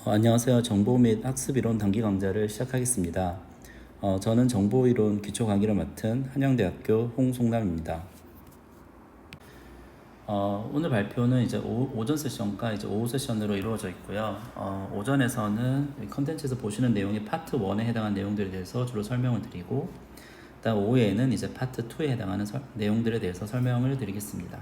안녕하세요. 정보 및 학습이론 단기 강좌를 시작하겠습니다. 저는 정보이론 기초 강의를 맡은 한양대학교 홍송남입니다. 오늘 발표는 이제 오전 세션과 이제 오후 세션으로 이루어져 있고요. 오전에서는 컨텐츠에서 보시는 내용이 파트 1에 해당하는 내용들에 대해서 주로 설명을 드리고, 그다음 오후에는 이제 파트 2에 해당하는 내용들에 대해서 설명을 드리겠습니다.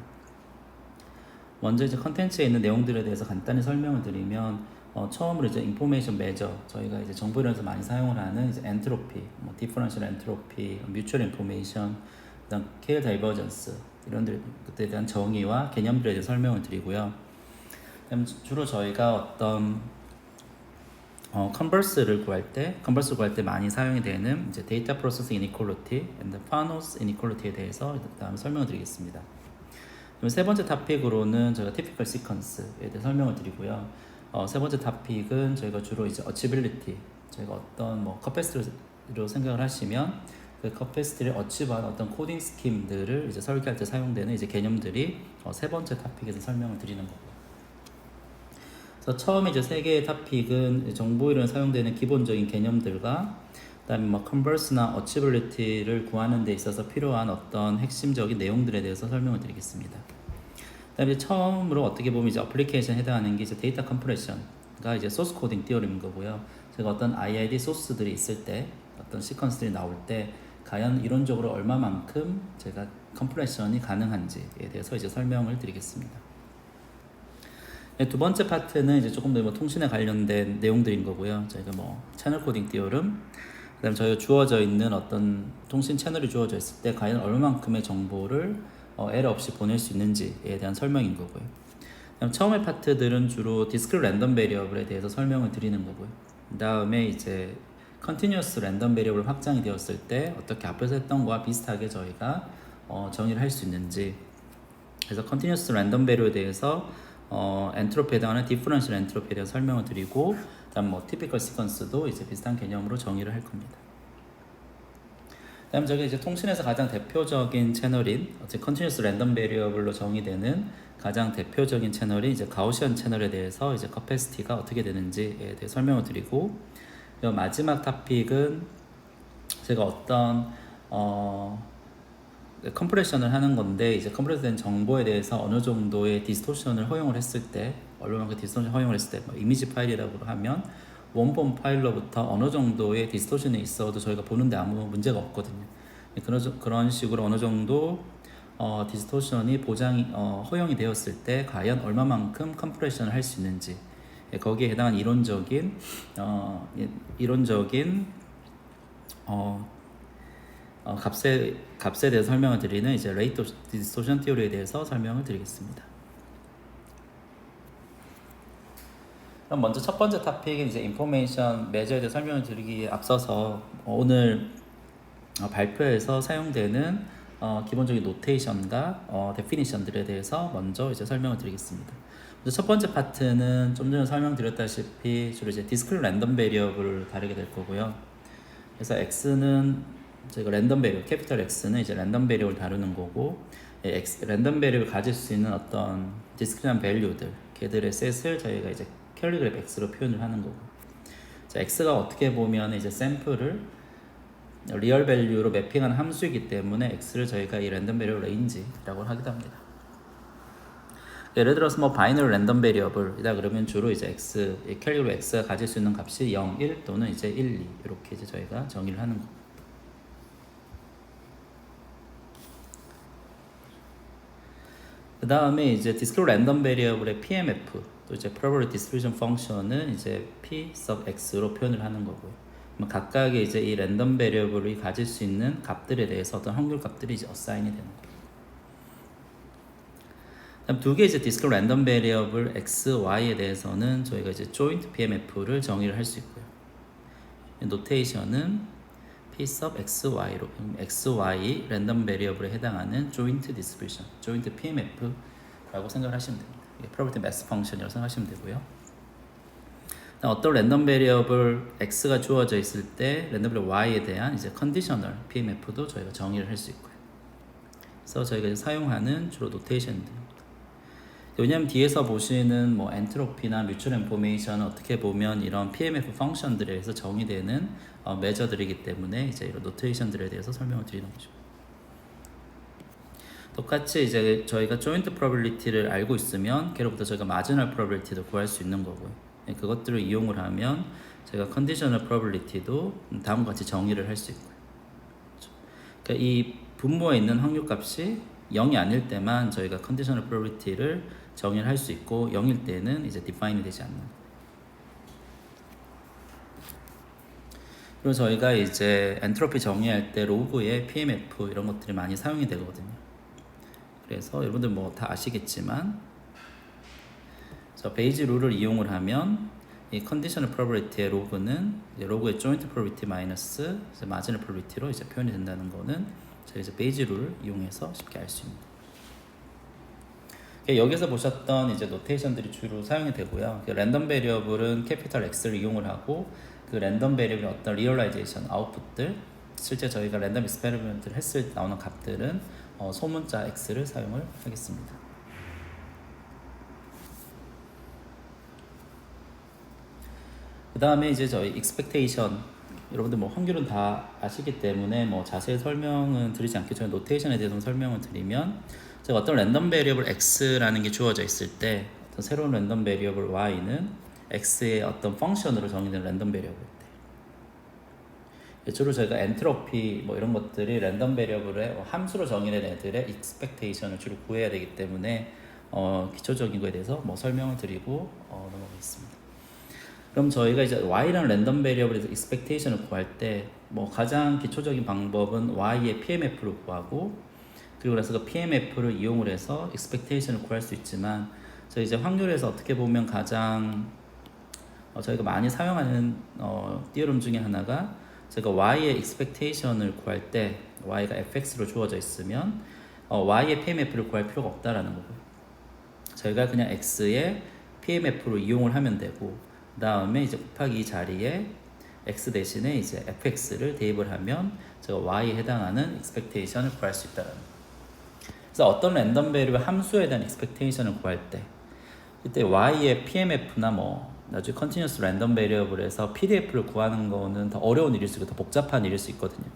먼저 이제 컨텐츠에 있는 내용들에 대해서 간단히 설명을 드리면, 처음으로 이제 인포메이션 메저, 저희가 이제 정보이론에서 많이 사용을 하는 이제 엔트로피, 디퍼런셜 엔트로피, 뮤추얼 인포메이션, 그다음 케어 다이버전스 이런 것들에 대한 정의와 개념들에 대해 설명을 드리고요. 그다음 주로 저희가 어떤 컨버스를 구할 때 많이 사용이 되는 이제 데이터 프로세스 이니퀄리티, and 파노스 이니퀄리티에 대해서 그다음 설명을 드리겠습니다. 그럼 세 번째 토픽으로는 저희가 typical sequence에 대해 설명을 드리고요. 세 번째 토픽은 저희가 주로 이제 achievability, 저희가 어떤 capacity로 생각을 하시면 그 capacity를 achiev한 어떤 코딩 스킴들을 이제 설계할 때 사용되는 이제 개념들이 세 번째 토픽에서 설명을 드리는 거고요. 그래서 처음에 이제 세 개의 토픽은 정보이론에 사용되는 기본적인 개념들과 그다음에 컨버스나 어치빌리티를 구하는 데 있어서 필요한 어떤 핵심적인 내용들에 대해서 설명을 드리겠습니다. 그다음에 처음으로 어떻게 보면 이제 어플리케이션에 해당하는 게 이제 데이터 컴프레션가 이제 소스 코딩 티어리인 거고요. 제가 어떤 IID 소스들이 있을 때, 어떤 시퀀스들이 나올 때 과연 이론적으로 얼마만큼 제가 컴프레션이 가능한지에 대해서 이제 설명을 드리겠습니다. 두 번째 파트는 이제 조금 더 통신에 관련된 내용들인 거고요. 저희가 채널 코딩 티어름, 그다음 저희가 주어져 있는 어떤 통신 채널이 주어져 있을 때 과연 얼마만큼의 정보를 에러 없이 보낼 수 있는지에 대한 설명인 거고요. 그다음 처음의 파트들은 주로 디스크릿 랜덤 베리어블에 대해서 설명을 드리는 거고요. 그다음에 이제 컨티뉴어스 랜덤 베리어블 확장이 되었을 때 어떻게 앞에서 했던 거와 비슷하게 저희가 정의를 할 수 있는지, 그래서 컨티뉴어스 랜덤 베리어에 대해서 엔트로피에 해당하는 디퍼런셜 엔트로피에 대해서 설명을 드리고, 그다음 티피컬 시퀀스도 이제 비슷한 개념으로 정의를 할 겁니다. 그다음 저기 이제 통신에서 가장 대표적인 채널인 컨티뉴어스 랜덤 베리어블로 정의되는 가장 대표적인 채널이 이제 가우시안 채널에 대해서 이제 커패시티가 어떻게 되는지에 대해 설명을 드리고, 마지막 토픽은 제가 어떤 컴프레션을 하는 건데, 이제 컴프레스된 정보에 대해서 어느 정도의 디스토션을 허용을 했을 때, 얼마만큼 디스토션 허용을 했을 때, 이미지 파일이라고 하면 원본 파일로부터 어느 정도의 디스토션이 있어도 저희가 보는데 아무 문제가 없거든요. 그런 식으로 어느 정도 디스토션이 허용이 되었을 때 과연 얼마만큼 컴프레션을 할 수 있는지, 거기에 해당한 이론적인 값에 대해서 설명을 드리는 이제 레이트 디스토션 티오리에 대해서 설명을 드리겠습니다. 그럼 먼저 첫 번째 토픽은 이제 인포메이션 메저에 대해 설명을 드리기에 앞서서 오늘 발표에서 사용되는 기본적인 노테이션과 데피니션들에 대해서 먼저 이제 설명을 드리겠습니다. 첫 번째 파트는 좀 전에 설명드렸다시피 주로 이제 디스크릿 랜덤 베리어블을 다루게 될 거고요. 그래서 X는 저희가 랜덤 베리어블, 캐피털 X는 이제 랜덤 베리어블을 다루는 거고, 랜덤 베리어블을 가질 수 있는 어떤 디스크릿한 밸류들, 걔들의 셋을 저희가 이제 캘리그래프 X로 표현을 하는 거고, 자, X가 어떻게 보면 이제 샘플을 리얼 밸류로 매핑하는 함수이기 때문에 X를 저희가 이 랜덤 베리어블 레인지라고 하기도 합니다. 예를 들어서 바이너리 랜덤 베리어블이다 그러면 주로 이제 X, 캘리그래프 X가 가질 수 있는 값이 0, 1 또는 이제 1, 2 이렇게 이제 저희가 정의를 하는 거고. 그 다음에 이제 디스크릿 랜덤 베리어블의 PMF, 또 이제 probability distribution function은 이제 P sub X로 표현을 하는 거고요. 각각의 이제 이 랜덤 베리어블이 가질 수 있는 값들에 대해서 어떤 확률 값들이 이제 어사인이 되는 거예요. 다음 두 개 이제 디스크릿 랜덤 베리어블 X, Y에 대해서는 저희가 이제 joint PMF를 정의를 할 수 있고요. 노테이션은 P sub XY로, XY 랜덤 베리어블에 해당하는 joint distribution, joint PMF라고 생각을 하시면 됩니다. 이게 probability mass function이라고 생각하시면 되고요. 어떤 랜덤 베리어블 X가 주어져 있을 때 랜덤 베리어블 Y에 대한 이제 컨디셔널 PMF도 저희가 정의를 할 수 있고요. 그래서 저희가 사용하는 주로 노테이션들입니다. 왜냐면 뒤에서 보시는 뭐 엔트로피나 뮤추얼 인포메이션은 어떻게 보면 이런 PMF 펑션들에 의해서 정의되는 메저들이기 때문에 이제 이런 노테이션들에 대해서 설명을 드리는 거죠. 똑같이 이제 저희가 조인트 프로버빌리티를 알고 있으면 걔로부터 저희가 마지널 프로버빌리티도 구할 수 있는 거고요. 그것들을 이용을 하면 제가 컨디셔널 프로버빌리티도 다음과 같이 정의를 할 수 있고요. 그러니까 이 분모에 있는 확률값이 0이 아닐 때만 저희가 컨디셔널 프로버빌리티를 정의를 할 수 있고 0일 때는 이제 디파인이 되지 않는. 그리고 저희가 이제 엔트로피 정의할 때 로그에 PMF 이런 것들이 많이 사용이 되거든요. 그래서 여러분들 뭐 다 아시겠지만 베이지 룰을 이용을 하면 이 컨디셔널 프로버빌리티의 로그는 로그의 조인트 프로버빌리티 마이너스 마지널 프로버빌리티로 이제 표현이 된다는 거는 저희 이제 베이지 룰을 이용해서 쉽게 알 수 있는 거예요. 여기서 보셨던 이제 노테이션들이 주로 사용이 되고요. 랜덤 베리어블은 캐피탈 X를 이용을 하고 그 랜덤 베리어블의 어떤 리얼라이제이션 아웃풋들, 실제 저희가 랜덤 익스페리먼트를 했을 때 나오는 값들은 소문자 X를 사용을 하겠습니다. 그 다음에 이제 저희 expectation, 여러분들 뭐 확률은 다 아시기 때문에 뭐 자세히 설명은 드리지 않겠지만 노테이션에 대해서 설명을 드리면 제가 어떤 랜덤 베리어블 x라는 게 주어져 있을 때 어떤 새로운 랜덤 베리어블 y는 x의 어떤 펑션으로 정의된 랜덤 베리어블 때 주로 저희가 엔트로피 뭐 이런 것들이 랜덤 베리어블의 함수로 정의된 애들의 expectation을 주로 구해야 되기 때문에 기초적인 거에 대해서 뭐 설명을 드리고 넘어가겠습니다. 그럼 저희가 이제 y라는 랜덤 베리어블에서 expectation을 구할 때 뭐 가장 기초적인 방법은 y의 PMF를 구하고 그리고 그래서 그 PMF를 이용을 해서 expectation을 구할 수 있지만 저희 이제 확률에서 어떻게 보면 가장 저희가 많이 사용하는 띠어럼 중에 하나가 제가 y의 expectation을 구할 때 y가 fx로 주어져 있으면 y의 PMF를 구할 필요가 없다라는 거고요. 저희가 그냥 x의 PMF로 이용을 하면 되고 그 다음에 이제 곱하기 이 자리에 x 대신에 이제 fx를 대입을 하면 제가 y에 해당하는 expectation을 구할 수 있다는 거예요. 그래서 어떤 랜덤 베리어블 함수에 대한 expectation을 구할 때 이때 y의 PMF나 뭐 나중에 continuous 랜덤 베리어블에서 PDF를 구하는 거는 더 어려운 일일 수 있고 더 복잡한 일일 수 있거든요.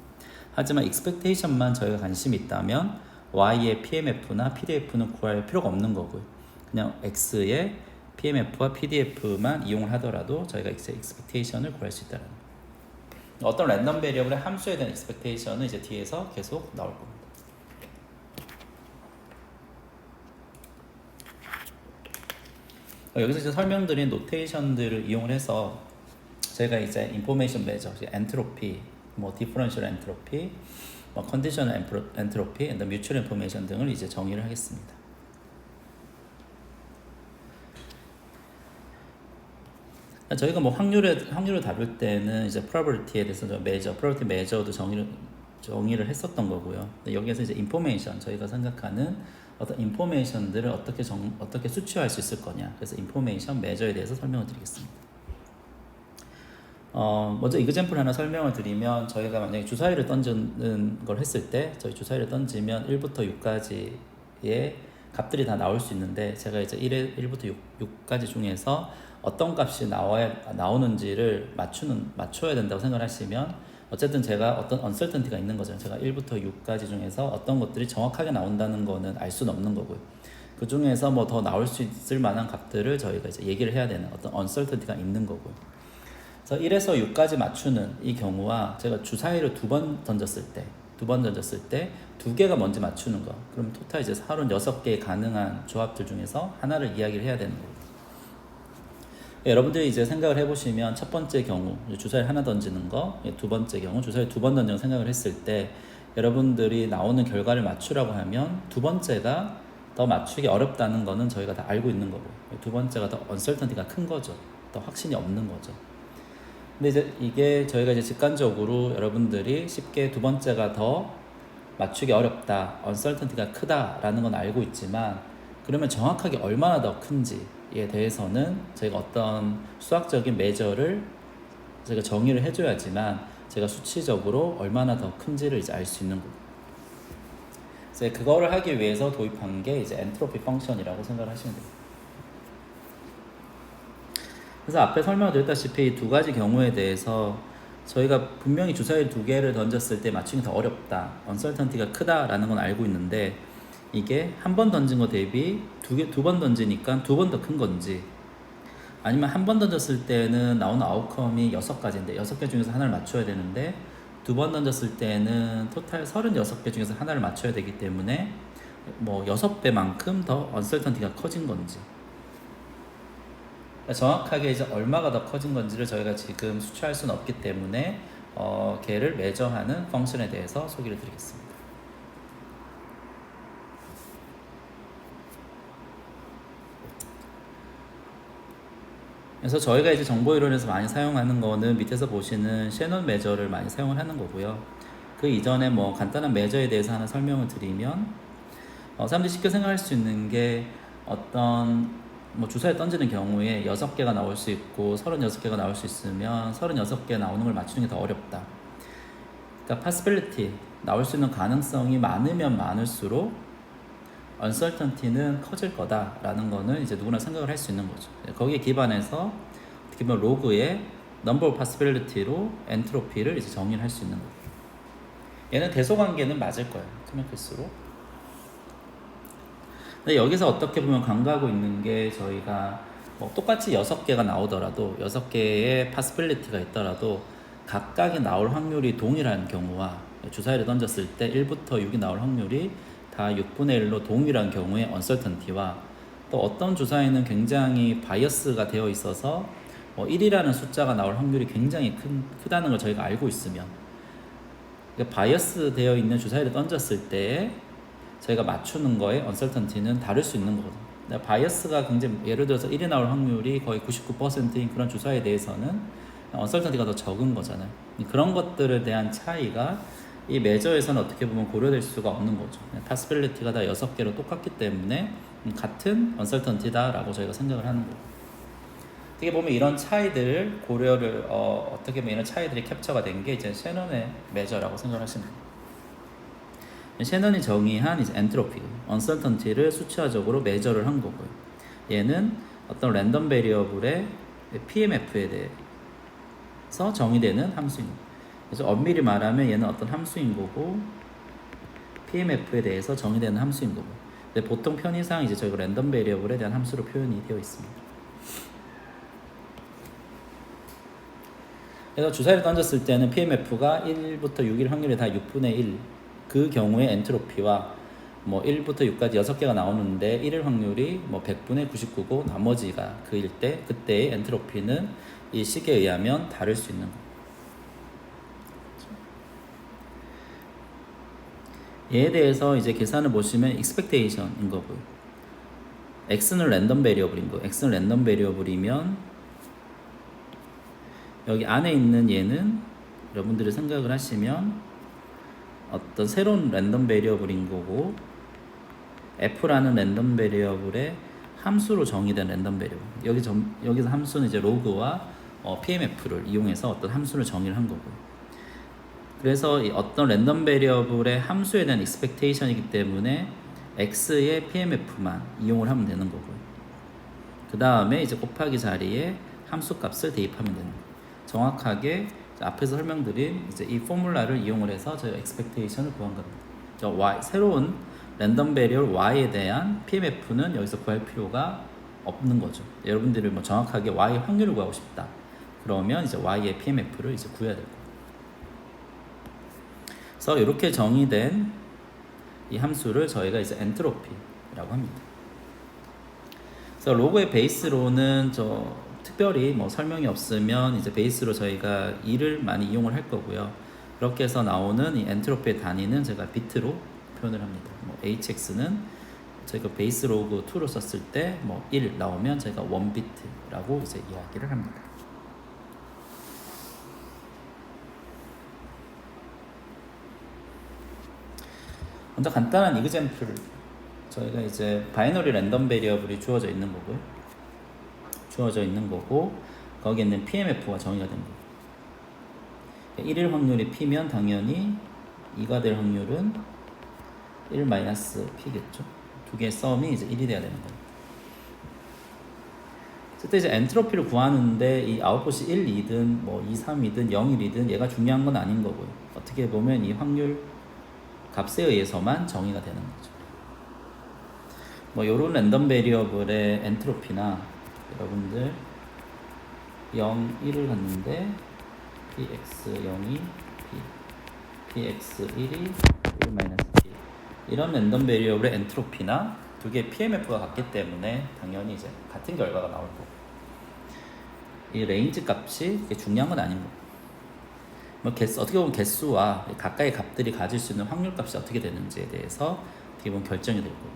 하지만 expectation만 저희가 관심이 있다면 y의 PMF나 PDF는 구할 필요가 없는 거고요. 그냥 x의 PMF와 PDF만 이용을 하더라도 저희가 expectation을 구할 수 있다는 거예요. 어떤 랜덤 베리어블의 함수에 대한 expectation은 이제 뒤에서 계속 나올 겁니다. 여기서 이제 설명드린 노테이션들을 이용을 해서 저희가 이제 인포메이션 메저, 엔트로피, 뭐 디퍼런셜 엔트로피, 뭐 컨디셔널 엔트로피, 뮤추얼 인포메이션 등을 이제 정의를 하겠습니다. 저희가 뭐 확률을 다룰 때는 이제 probability에 대해서 probability measure도 정의를 했었던 거고요. 여기에서 이제 information, 저희가 생각하는 어떤 인포메이션들을 어떻게 수치화할 수 있을 거냐. 그래서 인포메이션 메저에 대해서 설명을 드리겠습니다. 먼저 이그젬플 하나 설명을 드리면 저희가 만약에 주사위를 던지는 걸 했을 때 저희 주사위를 던지면 1부터 6까지의 값들이 다 나올 수 있는데 제가 이제 1부터 6까지 중에서 어떤 값이 나오는지를 맞춰야 된다고 생각하시면 어쨌든 제가 어떤 uncertainty가 있는 거죠. 제가 1부터 6까지 중에서 어떤 것들이 정확하게 나온다는 거는 알 수는 없는 거고요. 그 중에서 뭐 더 나올 수 있을 만한 값들을 저희가 이제 얘기를 해야 되는 어떤 uncertainty가 있는 거고요. 그래서 1에서 6까지 맞추는 이 경우와 제가 주사위를 두 번 던졌을 때 두 개가 뭔지 맞추는 거. 그럼 토탈 이제 36개의 가능한 조합들 중에서 하나를 이야기를 해야 되는 거예요. 여러분들이 이제 생각을 해보시면 첫 번째 경우 주사위 하나 던지는 거, 두 번째 경우 주사위 두 번 던지는 생각을 했을 때 여러분들이 나오는 결과를 맞추라고 하면 두 번째가 더 맞추기 어렵다는 거는 저희가 다 알고 있는 거고 두 번째가 더 uncertainty가 큰 거죠. 더 확신이 없는 거죠. 근데 이제 이게 저희가 이제 직관적으로 여러분들이 쉽게 두 번째가 더 맞추기 어렵다, uncertainty가 크다라는 건 알고 있지만 그러면 정확하게 얼마나 더 큰지에 대해서는 저희가 어떤 수학적인 메저를 제가 정의를 해줘야지만 제가 수치적으로 얼마나 더 큰지를 이제 알 수 있는 거예요. 이제 그거를 하기 위해서 도입한 게 이제 엔트로피 펑션이라고 생각을 하시면 돼요. 그래서 앞에 설명드렸다시피 이 두 가지 경우에 대해서 저희가 분명히 주사위 두 개를 던졌을 때 맞추기 더 어렵다, 언설턴티가 크다라는 건 알고 있는데 이게 한 번 던진 거 대비 두 번 던지니까 두 번 더 큰 건지, 아니면 한 번 던졌을 때는 나오는 아웃컴이 6가지인데 6개 중에서 하나를 맞춰야 되는데 두 번 던졌을 때는 토탈 36개 중에서 하나를 맞춰야 되기 때문에 뭐 6배만큼 더 언설턴티가 커진 건지, 정확하게 이제 얼마가 더 커진 건지를 저희가 지금 수치할 수는 없기 때문에 걔를 매저하는 펑션에 대해서 소개를 드리겠습니다. 그래서 저희가 이제 정보 이론에서 많이 사용하는 거는 밑에서 보시는 셰넌 매저를 많이 사용을 하는 거고요. 그 이전에 뭐 간단한 매저에 대해서 하나 설명을 드리면 사람들이 쉽게 생각할 수 있는 게 어떤 뭐 주사에 던지는 경우에 6개가 나올 수 있고 36개가 나올 수 있으면 36개 나오는 걸 맞추는 게 더 어렵다. 그러니까 possibility, 나올 수 있는 가능성이 많으면 많을수록 uncertainty는 커질 거다라는 거는 이제 누구나 생각을 할 수 있는 거죠. 거기에 기반해서 어떻게 보면 로그의 number of possibility로 엔트로피를 이제 정의를 할 수 있는 거예요. 얘는 대소관계는 맞을 거예요. 크면 클수록. 근데 여기서 어떻게 보면 간과하고 있는 게 저희가 뭐 똑같이 6개가 나오더라도 6개의 possibility가 있더라도 각각이 나올 확률이 동일한 경우와 주사위를 던졌을 때 1부터 6이 나올 확률이 다 6분의 1로 동일한 경우의 uncertainty와 또 어떤 주사위는 굉장히 바이어스가 되어 있어서 1이라는 숫자가 나올 확률이 굉장히 크다는 걸 저희가 알고 있으면, 그러니까 바이어스 되어 있는 주사위를 던졌을 때 저희가 맞추는 거에 uncertainty는 다를 수 있는 거거든요. 바이어스가 굉장히, 예를 들어서 1이 나올 확률이 거의 99%인 그런 주사위에 대해서는 uncertainty가 더 적은 거잖아요. 그런 것들에 대한 차이가 이 매저에서는 어떻게 보면 고려될 수가 없는 거죠. possibility가 다 6개로 똑같기 때문에 같은 uncertainty다 라고 저희가 생각을 하는 거예요. 어떻게 보면 이런 차이들 고려를 어떻게 보면 이런 차이들이 캡처가 된 게 이제 셰넌의 매저라고 생각을 하시면 돼요. 셰넌이 정의한 이제 엔트로피, uncertainty를 수치화적으로 매저를 한 거고요. 얘는 어떤 랜덤 베리어블의 PMF에 대해서 정의되는 함수인 거예요. 그래서 엄밀히 말하면 얘는 어떤 함수인 거고 PMF에 대해서 정의되는 함수인 거고. 근데 보통 편의상 이제 저희가 랜덤 베리어블에 대한 함수로 표현이 되어 있습니다. 그래서 주사위를 던졌을 때는 PMF가 1부터 6일 확률이 다 6분의 1. 그 경우에 엔트로피와 뭐 1부터 6까지 6개가 나오는데 1일 확률이 뭐 100분의 99고 나머지가 그일 때 그때의 엔트로피는 이 식에 의하면 다를 수 있는 거예요. 얘에 대해서 이제 계산을 보시면 expectation인 거고요. x는 랜덤 베리어블인 거예요. x는 랜덤 베리어블이면 여기 안에 있는 얘는 여러분들이 생각을 하시면 어떤 새로운 랜덤 베리어블인 거고, f라는 랜덤 베리어블의 함수로 정의된 랜덤 베리어블. 여기서 함수는 이제 로그와 PMF를 이용해서 어떤 함수를 정의를 한 거고요. 그래서 이 어떤 랜덤 베리어블의 함수에 대한 expectation이기 때문에 x의 PMF만 이용을 하면 되는 거고요. 그 다음에 이제 곱하기 자리에 함수 값을 대입하면 되는 거예요. 정확하게 앞에서 설명드린 이제 이 포뮬라를 이용을 해서 저희가 expectation을 구한 겁니다. 새로운 랜덤 베리어블 y에 대한 PMF는 여기서 구할 필요가 없는 거죠. 여러분들이 뭐 정확하게 y 확률을 구하고 싶다. 그러면 이제 y의 PMF를 이제 구해야 되고. 그래서 이렇게 정의된 이 함수를 저희가 이제 엔트로피라고 합니다. 그래서 로그의 베이스로는 특별히 뭐 설명이 없으면 이제 베이스로 저희가 2를 많이 이용을 할 거고요. 그렇게 해서 나오는 이 엔트로피의 단위는 제가 비트로 표현을 합니다. 뭐 hx는 저희가 베이스 로그 2로 썼을 때 뭐 1 나오면 저희가 1비트라고 이제 이야기를 합니다. 먼저 간단한 이그젬플, 저희가 이제 바이너리 랜덤 베리어블이 주어져 있는 거고 거기에 있는 PMF가 정의가 된 거고, 1일 확률이 P면 당연히 2가 될 확률은 1 마이너스 P겠죠. 두 개의 썸이 이제 1이 돼야 되는 거예요. 그때 이제 엔트로피를 구하는데 이 아웃풋이 1, 2든 뭐 2, 3이든 0, 1이든 얘가 중요한 건 아닌 거고요. 어떻게 보면 이 확률 값에 의해서만 정의가 되는 거죠. 뭐 요런 랜덤 베리어블의 엔트로피나 여러분들 0, 1을 갖는데 px 0이 px 1이 1 마이너스 p 이런 랜덤 베리어블의 엔트로피나 두 개의 PMF가 같기 때문에 당연히 이제 같은 결과가 나올 거고 이 레인지 값이 중요한 건 아닌 거고 뭐 개수, 어떻게 보면 개수와 가까이 값들이 가질 수 있는 확률 값이 어떻게 되는지에 대해서 어떻게 보면 결정이 될 거고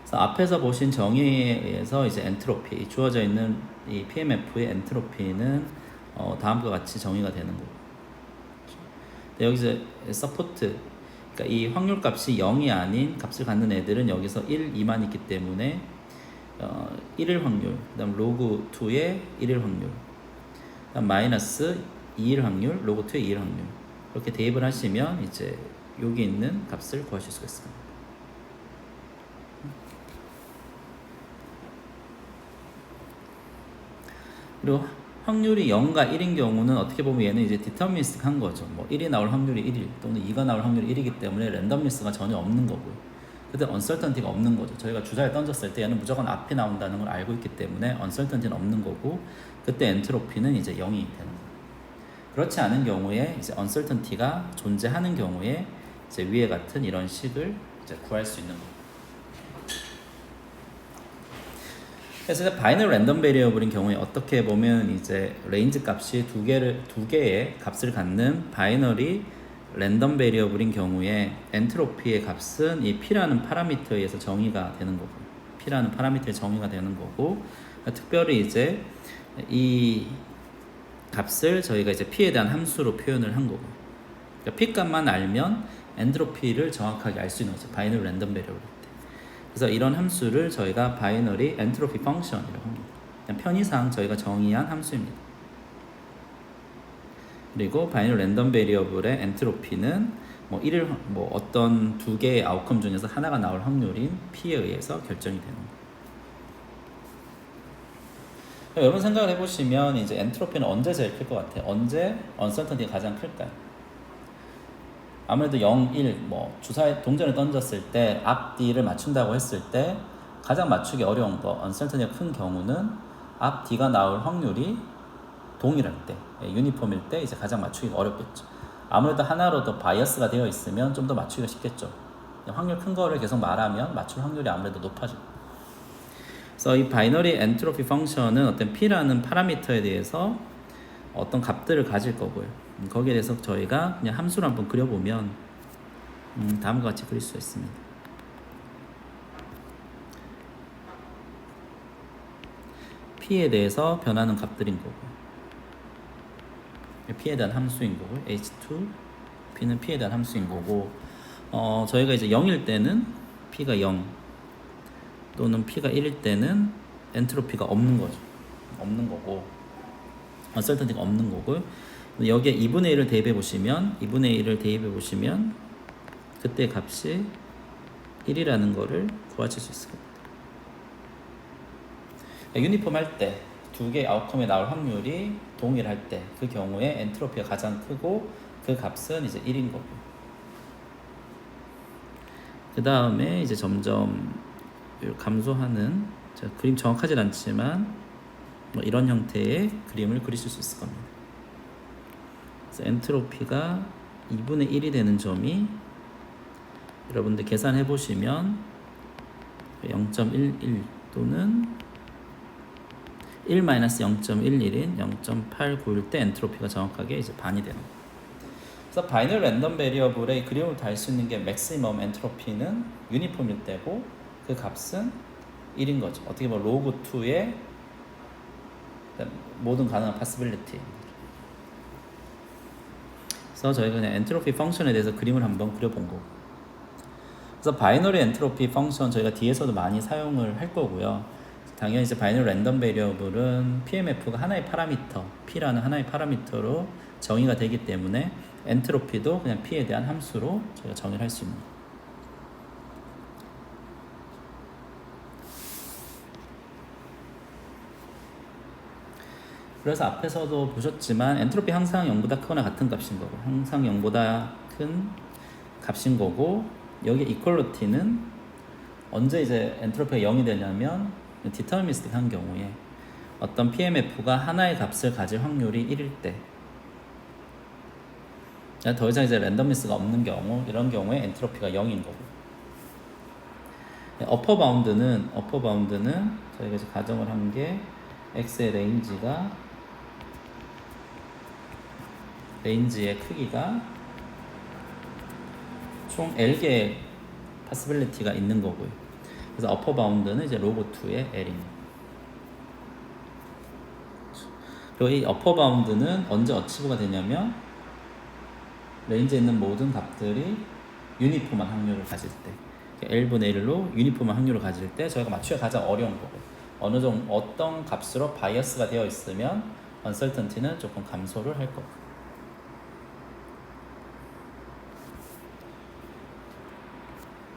그래서 앞에서 보신 정의에 의해서 이제 엔트로피 주어져 있는 이 PMF의 엔트로피는 다음과 같이 정의가 되는 거고 여기서 서포트 그러니까 이 확률 값이 0이 아닌 값을 갖는 애들은 여기서 1, 2만 있기 때문에 1일 확률, 그 다음 로그 2의 1일 확률, 그 다음 마이너스 2일 확률, 로그 2의 2일 확률 이렇게 대입을 하시면 이제 여기 있는 값을 구하실 수가 있습니다. 그리고 확률이 0과 1인 경우는 어떻게 보면 얘는 이제 디터미니스틱한 거죠. 뭐 1이 나올 확률이 1일 또는 2가 나올 확률이 1이기 때문에 랜덤리스가 전혀 없는 거고요. 그때 언설턴티가 없는 거죠. 저희가 주사를 던졌을 때 얘는 무조건 앞이 나온다는 걸 알고 있기 때문에 언설턴티는 없는 거고 그때 엔트로피는 이제 0이 되는 거예요. 그렇지 않은 경우에 이제 언설턴티가 존재하는 경우에 이제 위에 같은 이런 식을 이제 구할 수 있는 거예요. 그래서 바이너리 랜덤 베리어블인 경우에 어떻게 보면 이제 레인지 값이 두 개의 값을 갖는 바이너리 랜덤 베리어블인 경우에 엔트로피의 값은 이 P라는 파라미터에 의해서 정의가 되는 거고 P라는 파라미터에 정의가 되는 거고 특별히 이제 이 값을 저희가 이제 P에 대한 함수로 표현을 한 거고 그러니까 P 값만 알면 엔트로피를 정확하게 알 수 있는 거죠. 바이너리 랜덤 베리어블. 그래서 이런 함수를 저희가 바이너리 엔트로피 펑션이라고 합니다. 편의상 저희가 정의한 함수입니다. 그리고 바이너리 랜덤 베리어블의 엔트로피는 뭐 어떤 두 개의 아웃컴 중에서 하나가 나올 확률인 P에 의해서 결정이 되는 거예요. 여러분 생각을 해보시면 이제 엔트로피는 언제 제일 클 것 같아요? 언제 언설턴티가 가장 클까요? 아무래도 0, 1, 뭐 주사에 동전을 던졌을 때 앞, D를 맞춘다고 했을 때 가장 맞추기 어려운 거, 언설턴티가 큰 경우는 앞, D가 나올 확률이 동일할 때, 유니폼일 때 이제 가장 맞추기가 어렵겠죠. 아무래도 하나로 더 바이어스가 되어 있으면 좀 더 맞추기가 쉽겠죠. 확률 큰 거를 계속 말하면 맞출 확률이 아무래도 높아져요. 그래서 이 바이너리 엔트로피 펑션은 어떤 P라는 파라미터에 대해서 어떤 값들을 가질 거고요. 거기에 대해서 저희가 그냥 함수를 한번 그려보면 다음과 같이 그릴 수 있습니다. P에 대해서 변하는 값들인 거고요. P에 대한 함수인 거고요. H2 P는 P에 대한 함수인 거고 저희가 이제 0일 때는 P가 0 또는 P가 1일 때는 엔트로피가 없는 거죠. 없는 거고 언설턴티가 없는 거고요. 여기에 2분의 1을 대입해 보시면 2분의 1을 대입해 보시면 그때 값이 1이라는 거를 구하실 수 있을 겁니다. 유니폼 할 때 두 개의 아웃컴에 나올 확률이 동일할 때 그 경우에 엔트로피가 가장 크고 그 값은 이제 1인 거고 그 다음에 이제 점점 감소하는 그림 정확하진 않지만 뭐 이런 형태의 그림을 그리실 수 있을 겁니다. 그래서 엔트로피가 2분의 1이 되는 점이 여러분들 계산해 보시면 0.11 또는 1-0.11인 0.891 때 엔트로피가 정확하게 이제 반이 되는 거예요. 그래서 바이너리 랜덤 베리어블의 그림을 달 수 있는 게 맥시멈 엔트로피는 유니폼일 때고 그 값은 1인 거죠. 어떻게 보면 로그 2의 모든 가능한 파시빌리티. 그래서 저희가 그냥 엔트로피 펑션에 대해서 그림을 한번 그려본 거고. 그래서 바이너리 엔트로피 펑션 저희가 뒤에서도 많이 사용을 할 거고요. 당연히 이제 바이너리 랜덤 베리어블은 PMF가 하나의 파라미터, P라는 하나의 파라미터로 정의가 되기 때문에 엔트로피도 그냥 P에 대한 함수로 저희가 정의를 할 수 있는 거예요. 그래서 앞에서도 보셨지만 엔트로피 항상 0보다 크거나 같은 값인 거고, 항상 0보다 큰 값인 거고, 여기 이퀄리티는 언제 이제 엔트로피가 0이 되냐면 디터미니스틱한 경우에 어떤 PMF가 하나의 값을 가질 확률이 1일 때, 더 이상 이제 랜덤리스가 없는 경우, 이런 경우에 엔트로피가 0인 거고, 어퍼 바운드는 저희가 이제 가정을 한 게 x의 레인지의 크기가 총 L개의 파시빌리티가 있는 거고요. 그래서 어퍼 바운드는 이제 로그 2의 L입니다. 그리고 이 어퍼 바운드는 언제 어치브가 되냐면 레인지에 있는 모든 값들이 유니폼한 확률을 가질 때, L분의 1로 유니폼한 확률을 가질 때 저희가 맞추기가 가장 어려운 거고, 어느 정도 어떤 값으로 바이어스가 되어 있으면 언설턴티는 조금 감소를 할 거고.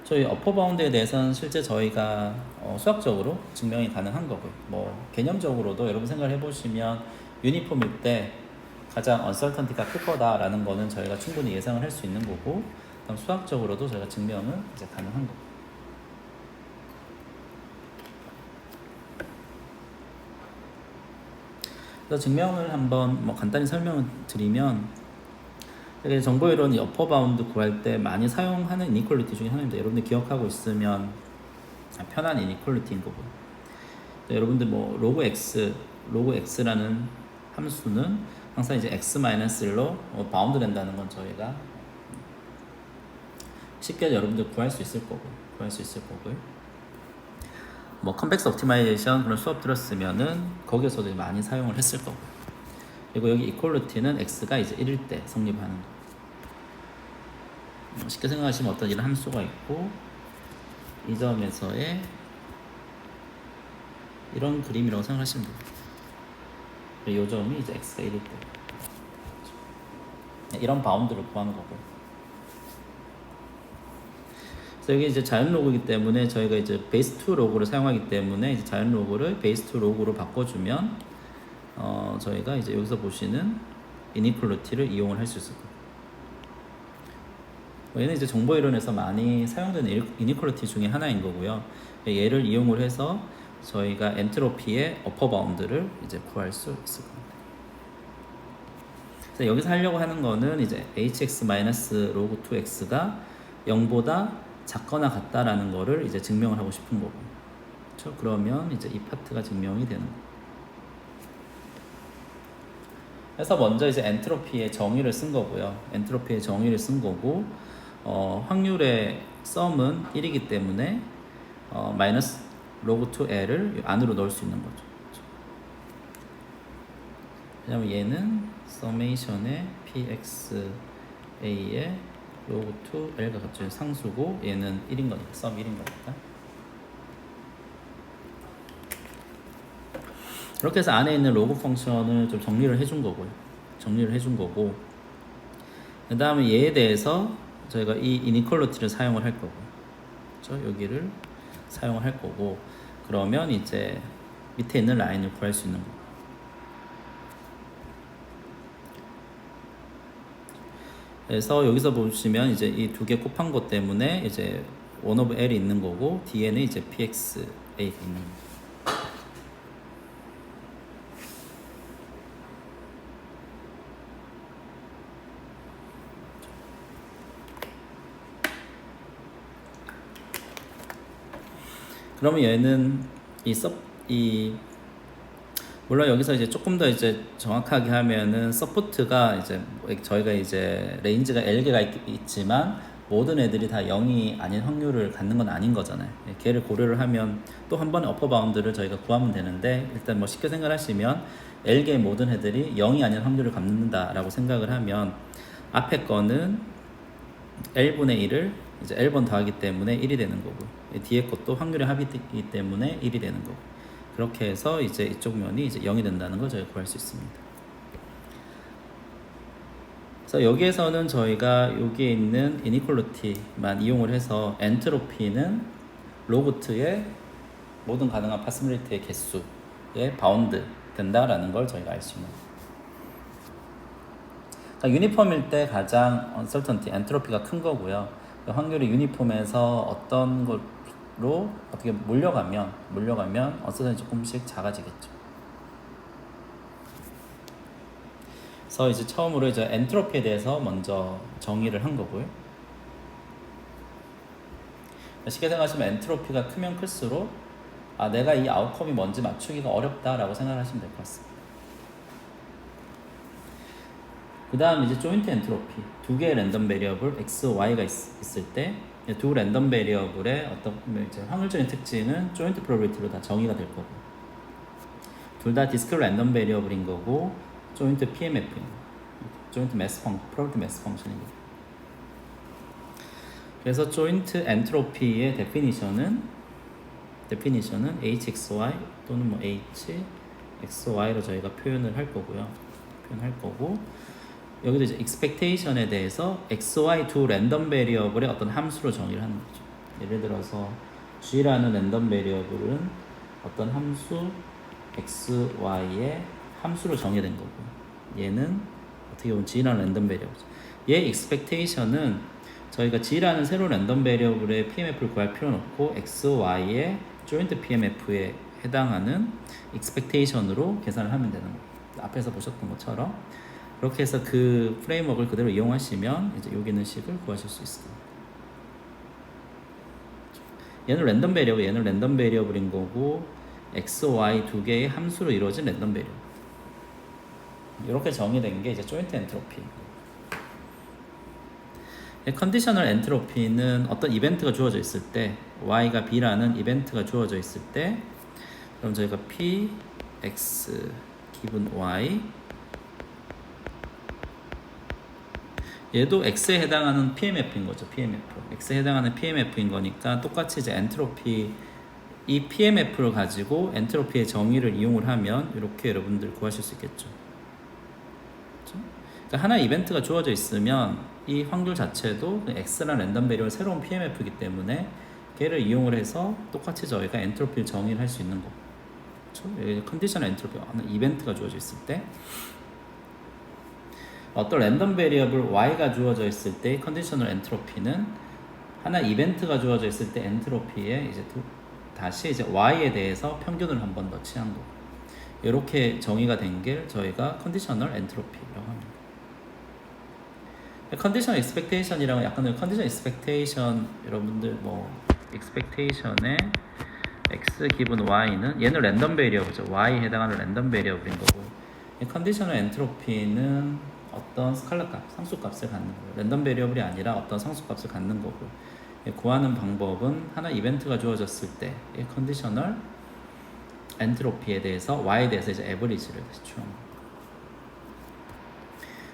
저희 어퍼 바운드에 대해서는 실제 저희가 수학적으로 증명이 가능한 거고요. 뭐 개념적으로도 여러분 생각을 해보시면 유니폼일 때 가장 언설턴티가 클 거다라는 거는 저희가 충분히 예상을 할 수 있는 거고, 그다음 수학적으로도 저희가 증명은 이제 가능한 거고. 그래서 증명을 한번 뭐 간단히 설명을 드리면, 정보이론이 어퍼 바운드 구할 때 많이 사용하는 이니퀄리티 중에 하나입니다. 여러분들 기억하고 있으면 편한 이니퀄리티인 거고요. 여러분들 뭐 로그 x라는 함수는 항상 이제 x-1로 바운드 된다는 건 저희가 쉽게 여러분들 구할 수 있을 거고요. 뭐 컴팩스 옵티마이제이션 그런 수업 들었으면은 거기서도 많이 사용을 했을 거고. 그리고 여기 이퀄리티는 x가 이제 1일 때 성립하는 거. 쉽게 생각하시면 어떤 이런 함수가 있고, 이 점에서의 이런 그림이라고 생각하시면 돼요. 이 점이 이제 x가 1일 때 이런 바운드를 구하는 거고. 그래서 여기 이제 자연 로그이기 때문에 저희가 이제 베이스 2 로그를 사용하기 때문에 이제 자연 로그를 베이스 2 로그로 바꿔주면 저희가 이제 여기서 보시는 이니퀄리티를 이용을 할 수 있을 거예요. 얘는 이제 정보 이론에서 많이 사용되는 이니퀄리티 중에 하나인 거고요. 얘를 이용을 해서 저희가 엔트로피의 어퍼 바운드를 이제 구할 수 있을 겁니다. 그래서 여기서 하려고 하는 거는 이제 hx-log 2x가 0보다 작거나 같다라는 거를 이제 증명을 하고 싶은 거고. 그렇죠? 그러면 이제 이 파트가 증명이 되는 거예요. 그래서 먼저 이제 엔트로피의 정의를 쓴 거고요. 엔트로피의 정의를 쓴 거고, 확률의 썸은 1이기 때문에 마이너스 로그 2L을 안으로 넣을 수 있는 거죠. 왜냐면 얘는 서메이션의 pxa의 로그 2L과 같은 상수고, 얘는 1인 거니까, 썸 1인 거니까. 그렇게 해서 안에 있는 로그 펑션을 좀 정리를 해준 거고, 그 다음에 얘에 대해서 저희가 이 이니퀄리티를 사용을 할 거고, 그렇죠? 여기를 사용을 할 거고, 그러면 이제 밑에 있는 라인을 구할 수 있는 거고. 그래서 여기서 보시면 이제 이 두 개 곱한 것 때문에 이제 1 of L이 있는 거고, 뒤에는 이제 pxa가 있는 거고. 그러면 얘는 물론 여기서 이제 조금 더 이제 정확하게 하면은 서포트가 이제 저희가 이제 레인지가 L개가 있지만 모든 애들이 다 0이 아닌 확률을 갖는 건 아닌 거잖아요. 걔를 고려를 하면 또 한 번에 어퍼 바운드를 저희가 구하면 되는데, 일단 뭐 쉽게 생각하시면 L개의 모든 애들이 0이 아닌 확률을 갖는다라고 생각을 하면 앞에 거는 L분의 1을 이제 L번 더하기 때문에 1이 되는 거고, 뒤에 것도 확률의 합이기 때문에 1이 되는 거고, 그렇게 해서 이제 이쪽 면이 이제 0이 된다는 걸 저희가 구할 수 있습니다. 그래서 그래서 여기에서는 저희가 여기에 있는 이니퀄리티만 이용을 해서 엔트로피는 로그트의 모든 가능한 파스빌리티의 개수에 바운드 된다라는 걸 저희가 알 수 있는 거예요. 그러니까 유니폼일 때 가장 uncertainty, 엔트로피가 큰 거고요. 그 확률이 유니폼에서 어떤 걸로 어떻게 몰려가면 uncertainty 조금씩 작아지겠죠. 그래서 이제 처음으로 이제 엔트로피에 대해서 먼저 정의를 한 거고요. 쉽게 생각하시면 엔트로피가 크면 클수록 내가 이 아웃컴이 뭔지 맞추기가 어렵다라고 생각하시면 될 것 같습니다. 그 다음 이제 조인트 엔트로피, 두 개의 랜덤 베리어블 x, y가 있을 때 두 랜덤 베리어블의 어떤 이제 확률적인 특징은 조인트 프로버빌리티로 다 정의가 될 거고, 둘 다 디스크릿 랜덤 베리어블인 거고, 조인트 PMF인 거, 조인트 매스 프로버빌티 매스 펑션인 거. 그래서 조인트 엔트로피의 데피니션은 HXY 또는 뭐 HXY로 저희가 표현을 할 거고요. 여기도 이제 expectation에 대해서 XY 두 랜덤 베리어블의 어떤 함수로 정의를 하는 거죠. 예를 들어서 G라는 랜덤 베리어블은 어떤 함수 XY의 함수로 정의된 거고, 얘는 어떻게 보면 G라는 랜덤 베리어블이죠. 얘 expectation은 저희가 G라는 새로운 랜덤 베리어블의 PMF를 구할 필요는 없고 XY의 조인트 PMF에 해당하는 expectation으로 계산을 하면 되는 거예요. 앞에서 보셨던 것처럼 그렇게 해서 그 프레임워크를 그대로 이용하시면 이제 여기 있는 식을 구하실 수 있습니다. 얘는 랜덤 베리어블, 얘는 랜덤 베리어블인 거고 x, y 두 개의 함수로 이루어진 랜덤 베리어블. 이렇게 정의된 게 이제 조인트 엔트로피. 컨디셔널 엔트로피는 어떤 이벤트가 주어져 있을 때, y가 b라는 이벤트가 주어져 있을 때, 그럼 저희가 p, x, 기분 y, 얘도 x에 해당하는 PMF인 거죠. PMF. x에 해당하는 PMF인 거니까 똑같이 이제 엔트로피, 이 PMF를 가지고 엔트로피의 정의를 이용을 하면 이렇게 여러분들 구하실 수 있겠죠. 그렇죠? 그러니까 하나의 이벤트가 주어져 있으면 이 확률 자체도 x라는 랜덤 베리어블 새로운 PMF이기 때문에 걔를 이용을 해서 똑같이 저희가 엔트로피를 정의를 할 수 있는 거고. 그렇죠? 컨디셔널 엔트로피, 하나 이벤트가 주어져 있을 때 어떤 랜덤 베리어블 y가 주어져 있을 때 컨디셔널 엔트로피는 하나 이벤트가 주어져 있을 때 엔트로피에 이제 다시 이제 y에 대해서 평균을 한 번 더 취한 거고, 이렇게 정의가 된 게 저희가 컨디셔널 엔트로피라고 합니다. 컨디셔널 익스펙테이션이라고 약간 컨디셔널 익스펙테이션 여러분들 뭐 익스펙테이션의 x 기분 y는 얘는 랜덤 베리어블이죠. y에 해당하는 랜덤 베리어블인 거고, 컨디셔널 엔트로피는 어떤 스칼라 값, 상수 값을 갖는 거예요. 랜덤 베리어블이 아니라 어떤 상수 값을 갖는 거고, 구하는 방법은 하나 이벤트가 주어졌을 때 컨디셔널 엔트로피에 대해서 y에 대해서 이제 에버리지를 추정합니다.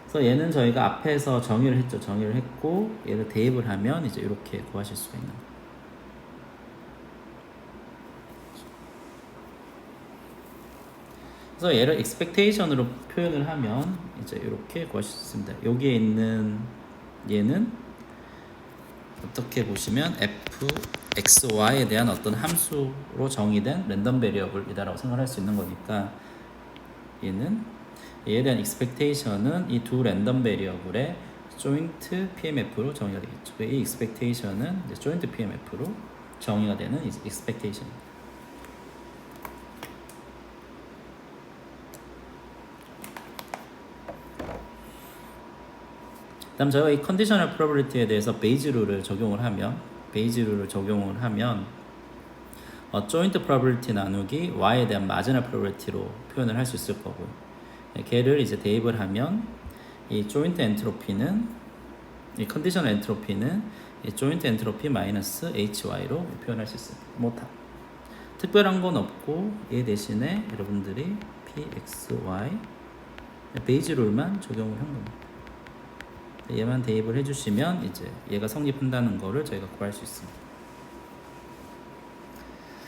그래서 얘는 저희가 앞에서 정의를 했고 얘를 대입을 하면 이제 이렇게 구하실 수가 있는 거예요. 그래서 얘를 expectation으로 표현을 하면 이제 이렇게 구하실 수 있습니다. 여기에 있는 얘는 어떻게 보시면 f, x, y에 대한 어떤 함수로 정의된 랜덤 베리어블이다라고 생각할 수 있는 거니까 얘에 대한 expectation은 이 두 랜덤 베리어블의 joint PMF로 정의가 되겠죠. 이 expectation은 이제 joint PMF로 정의가 되는 expectation입니다. 다음 저희가 이 컨디셔널 프로버빌리티에 대해서 베이지 룰을 적용을 하면 조인트 프로버빌리티 나누기 y에 대한 마지널 프로버빌리티로 표현을 할 수 있을 거고요. 걔를 이제 대입을 하면 이 조인트 엔트로피는 이 컨디셔널 엔트로피는 이 조인트 엔트로피 마이너스 hy로 표현할 수 있어요. 뭐 특별한 건 없고 얘 대신에 여러분들이 pxy 베이지 룰만 적용을 한 겁니다. 얘만 대입을 해주시면 이제 얘가 성립한다는 거를 저희가 구할 수 있습니다.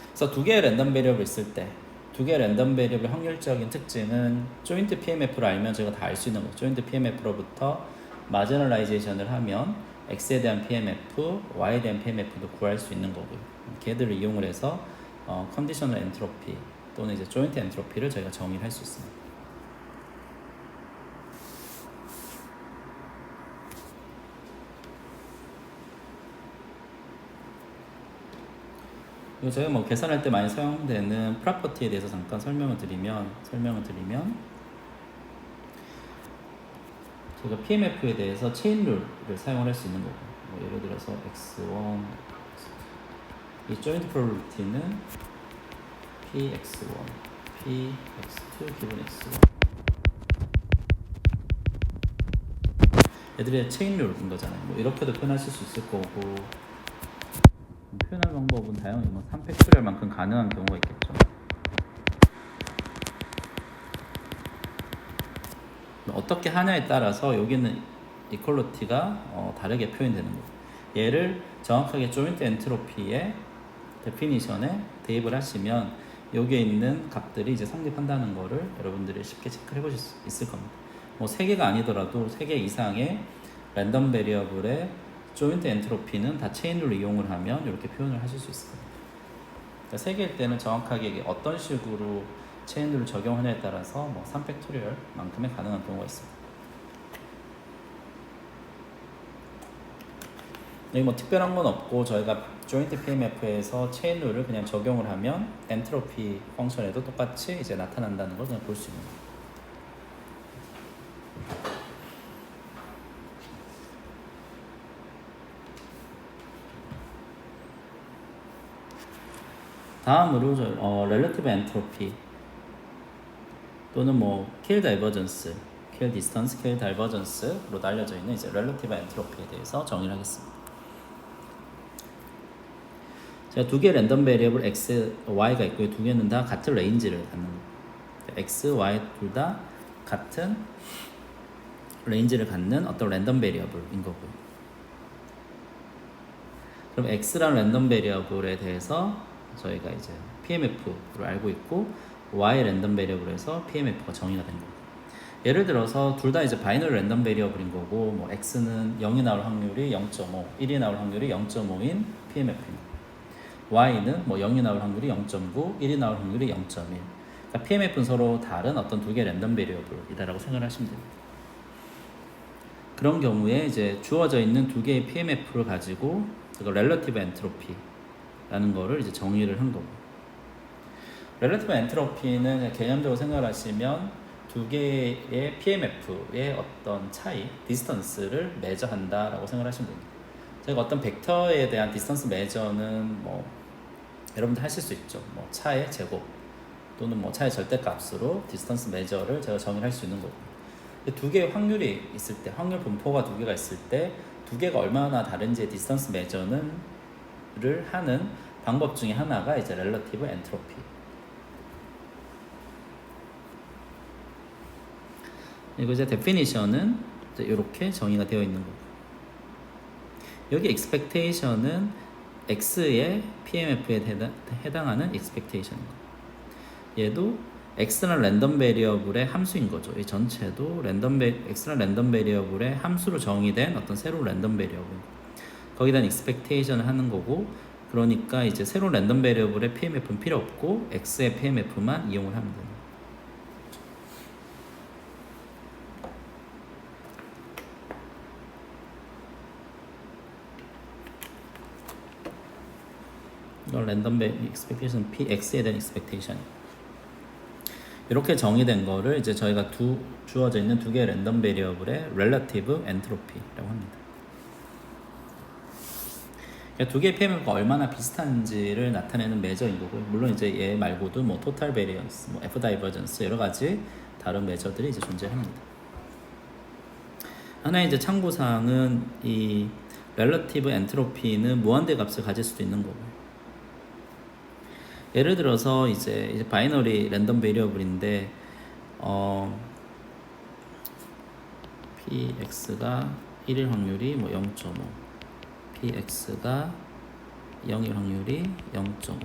그래서 두 개의 랜덤 베리어블 있을 때 두 개의 랜덤 베리어블 확률적인 특징은 조인트 PMF를 알면 저희가 다 알 수 있는 거죠. 조인트 PMF로부터 마지널라이제이션을 하면 x에 대한 PMF, y에 대한 PMF도 구할 수 있는 거고요. 걔들을 이용을 해서 컨디셔널 엔트로피 또는 이제 조인트 엔트로피를 저희가 정의를 할 수 있습니다. 그리고 저희가 뭐 계산할 때 많이 사용되는 프로퍼티에 대해서 잠깐 설명을 드리면 제가 PMF에 대해서 체인 룰을 사용을 할 수 있는 거고, 뭐 예를 들어서 x1 이 조인트 프로버티는 px1, px2 기본 x1 얘들의 체인 룰인 거잖아요. 뭐 이렇게도 표현하실 수 있을 거고, 표현할 방법은 다양히 뭐 3팩토리얼만큼 가능한 경우가 있겠죠. 어떻게 하냐에 따라서 여기는 이퀄리티가 다르게 표현되는 거예요. 얘를 정확하게 조인트 엔트로피의 데피니션에 대입을 하시면 여기에 있는 값들이 이제 성립한다는 거를 여러분들이 쉽게 체크해 보실 수 있을 겁니다. 뭐 3개가 아니더라도 3개 이상의 랜덤 베리어블의 조인트 엔트로피는 다 체인룰을 이용을 하면 이렇게 표현을 하실 수 있을 겁니다. 그러니까 3개일 때는 정확하게 이게 어떤 식으로 체인룰을 적용하냐에 따라서 뭐 3팩토리얼만큼의 가능한 경우가 있습니다. 여기 뭐 특별한 건 없고 저희가 조인트 PMF에서 체인룰을 그냥 적용을 하면 엔트로피 펑션에도 똑같이 이제 나타난다는 걸 그냥 볼 수 있는 거예요. 다음으로 relative entropy 또는 뭐 kill divergence, kill distance, kill divergence로 알려져 있는 이제 relative entropy에 대해서 정의를 하겠습니다. 제가 두 개의 랜덤 베리어블 x, y가 있고요. 두 개는 다 같은 레인지를 갖는 거예요. x, y 둘 다 같은 레인지를 갖는 어떤 랜덤 베리어블인 거고요. 그럼 x라는 랜덤 베리어블에 대해서 저희가 이제 PMF를 알고 있고 y 랜덤 베리어블에서 PMF가 정의가 된 거예요. 예를 들어서 둘 다 이제 바이너리 랜덤 베리어블인 거고 뭐 x는 0이 나올 확률이 0.5, 1이 나올 확률이 0.5인 PMF입니다. y는 뭐 0이 나올 확률이 0.9, 1이 나올 확률이 0.1. 그러니까 PMF는 서로 다른 어떤 두 개의 랜덤 베리어블이다라고 생각을 하시면 됩니다. 그런 경우에 이제 주어져 있는 두 개의 PMF를 가지고 그걸 렐러티브 엔트로피라는 거를 이제 정의를 한 거고. 렐러티브 엔트로피는 개념적으로 생각을 하시면 두 개의 PMF의 어떤 차이, 디스턴스를 메저한다라고 생각을 하시면 됩니다. 제가 어떤 벡터에 대한 디스턴스 메저는 뭐 여러분들 하실 수 있죠. 뭐 차의 제곱 또는 뭐 차의 절대값으로 디스턴스 메저를 제가 정의할 수 있는 거고. 두 개의 확률이 있을 때, 확률 분포가 두 개가 있을 때 두 개가 얼마나 다른지의 디스턴스 메저를 하는 방법 중에 하나가 이제 렐러티브 엔트로피. 그리고 이제 데피니션은 이렇게 정의가 되어 있는 거고. 여기 expectation은 x의 PMF에 해당하는 expectation인 거예요. 얘도 x라는 랜덤 베리어블의 함수인 거죠. 이 전체도 x라는 랜덤 베리어블의 함수로 정의된 어떤 새로운 랜덤 베리어블. 거기다 expectation을 하는 거고, 그러니까 이제 새로운 랜덤 베리어블의 PMF는 필요 없고 x의 PMF만 이용을 하면 됩니다. 이건 랜덤 expectation px에 대한 expectation. 이렇게 정의된 거를 이제 저희가 주어져 있는 두 개의 랜덤 베리어블의 relative entropy라고 합니다. 그러니까 두 개의 PMF가 얼마나 비슷한지를 나타내는 메저인 거고요. 물론 이제 얘 말고도 뭐 total variance, 뭐 f divergence 여러 가지 다른 메저들이 이제 존재합니다. 하나의 이제 참고사항은 이 relative entropy는 무한대 값을 가질 수도 있는 거고요. 예를 들어서 이제 바이너리 랜덤 베리어블인데 px가 1일 확률이 뭐 0.5, px가 0일 확률이 0.5,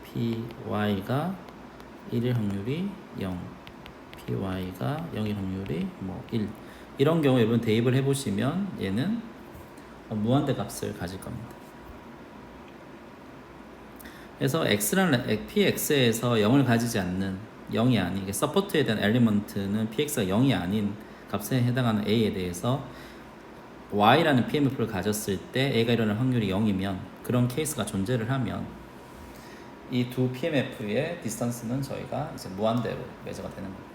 py가 1일 확률이 0, py가 0일 확률이 뭐 1. 이런 경우 여러분 대입을 해보시면 얘는 무한대 값을 가질 겁니다. 그래서 x라는 px에서 0을 가지지 않는 0이 아닌 이게 서포트에 대한 엘리먼트는 px가 0이 아닌 값에 해당하는 a에 대해서 y라는 PMF를 가졌을 때 a가 일어날 확률이 0이면 그런 케이스가 존재를 하면 이 두 PMF의 디스턴스는 저희가 이제 무한대로 매저가 되는 거예요.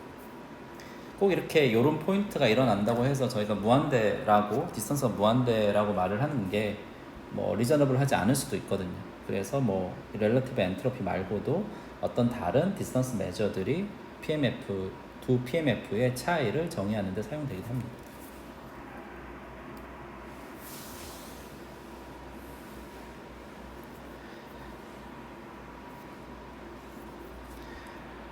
꼭 이렇게 이런 포인트가 일어난다고 해서 저희가 무한대라고 디스턴스가 무한대라고 말을 하는 게 뭐 리저너블하지 않을 수도 있거든요. 그래서 뭐 렐러티브 엔트로피 말고도 어떤 다른 디스턴스 메저들이 PMF 두 PMF의 차이를 정의하는 데 사용되기도 합니다.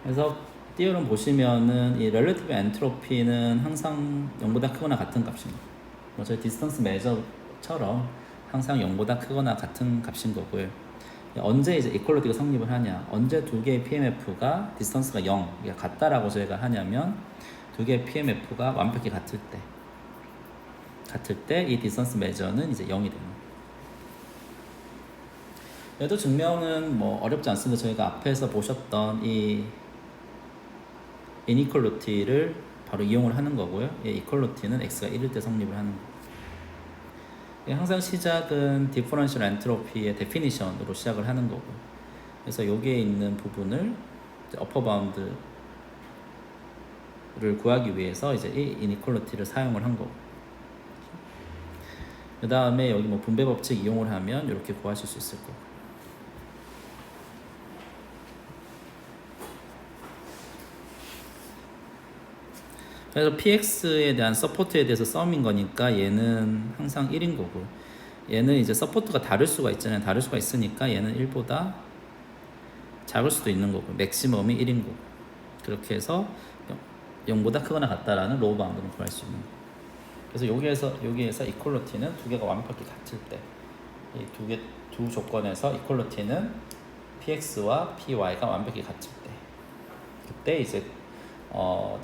그래서 띠어럼 보시면은 이 렐러티브 엔트로피는 항상 0보다 크거나 같은 값입니다. 뭐 저희 디스턴스 메저처럼 항상 0보다 크거나 같은 값인 거고요. 언제 이제 이퀄리티가 성립을 하냐? 언제 두 개의 PMF가 디스턴스가 0, 같다라고 저희가 하냐면 두 개의 PMF가 완벽히 같을 때 이 디스턴스 메저는 이제 0이 되는 거예요. 얘도 증명은 뭐 어렵지 않습니다. 저희가 앞에서 보셨던 이 이니퀄리티를 바로 이용을 하는 거고요. 이 이퀄리티는 x가 1일 때 성립을 하는 거예요. 항상 시작은 디퍼런셜 엔트로피의 데피니션으로 시작을 하는 거고, 그래서 여기에 있는 부분을 어퍼 바운드를 구하기 위해서 이제 이 이니퀄리티를 사용을 한 거고, 그 다음에 여기 뭐 분배 법칙 이용을 하면 이렇게 구하실 수 있을 거고. 그래서 px에 대한 서포트에 대해서 썸인 거니까 얘는 항상 1인 거고, 얘는 이제 서포트가 다를 수가 있잖아요. 다를 수가 있으니까 얘는 1보다 작을 수도 있는 거고, 맥시멈이 1인 거고, 그렇게 해서 0보다 크거나 같다라는 로우 바운드를 구할 수 있는 거고. 그래서 여기에서 이퀄리티는 두 개가 완벽히 같을 때, 이 두 조건에서 이퀄리티는 px와 py가 완벽히 같을 때, 그때 이제